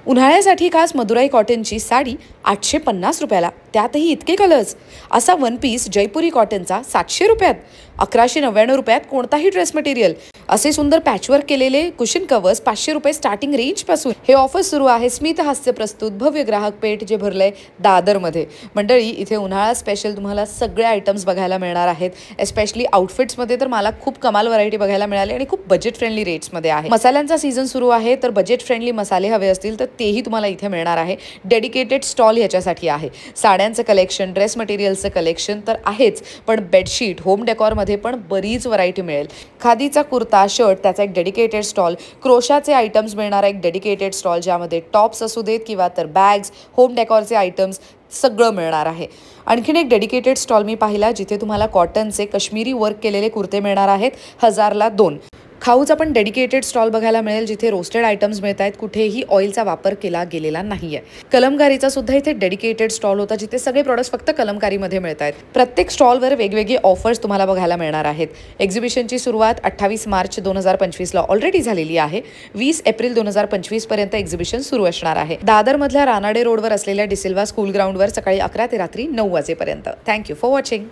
उन्हाळ्यासाठी खास मदुराई कॉटनची साडी 850 रुपयाला, त्यातही इतके कलर्स. असा वन पीस जयपुरी कॉटनचा 700 रुपयात. 1199 रुपयात कोणताही ड्रेस मटेरियल. असे सुंदर पॅचवर्क केलेले कुशन कवर्स 500 रुपये स्टार्टिंग रेंजपासून. हे ऑफर सुरू आहे स्मित हास्य प्रस्तुत भव्य ग्राहक पेठ जे भरलंय दादरमध्ये. मंडळी, इथे उन्हाळा स्पेशल तुम्हाला सगळे आयटम्स बघायला मिळणार आहेत. एस्पेशली आउटफिट्समध्ये तर मला खूप कमाल व्हरायटी बघायला मिळाली आणि खूप बजेट फ्रेंडली रेट्समध्ये आहे. मसाल्यांचा सीझन सुरू आहे, तर बजेट फ्रेंडली मसाले हवे असतील तर तेही तुम्हाला इथे मिळणार आहे. डेडिकेटेड स्टॉल ह्याच्यासाठी आहे. साड्यांचं कलेक्शन, ड्रेस मटेरियलचं कलेक्शन तर आहेच, पण बेडशीट, होम डेकॉरमध्ये पण बरीच व्हरायटी मिळेल. खादीचा कुर्ता, शर्ट, त्याचा एक डेडिकेटेड स्टॉल, क्रोशाचे आयटम्स मिळणारा एक डेडिकेटेड स्टॉल, ज्यामध्ये टॉप्स असू देत किंवा तर बॅग्स, होम डेकॉरचे आयटम्स सगळं मिळणार आहे. आणखीन एक डेडिकेटेड स्टॉल मी पाहिला, जिथे तुम्हाला कॉटनचे कश्मीरी वर्क केलेले कुर्ते मिळणार आहेत 1000ला 2. खाऊचा पण डेडिकेटेड स्टॉल बघायला मिळेल, जिथे रोस्टेड आयटम्स मिळत आहेत, कुठेही ऑइलचा वापर केला गेलेला नाहीये. कलमकारीचा सुद्धा इथे डेडिकेटेड स्टॉल होता, जिथे सगळे प्रोडक्ट्स फक्त कलमकारीमध्ये मिळत आहेत. प्रत्येक स्टॉलवर वेगवेगळी ऑफर्स तुम्हाला बघायला मिळणार आहेत. एक्झिबिशनची सुरुवात 28 मार्च 2025ला ऑलरेडी झालेली आहे. 20 एप्रिल 2025 पर्यंत एक्झिबिशन सुरू असणार आहे. दादरमधल्या रानाडे रोडवर असलेल्या डिसिल्वा स्कूल ग्राउंडवर सकाळी 11 ते रात्री 9 वाजेपर्यंत. Thank you for watching.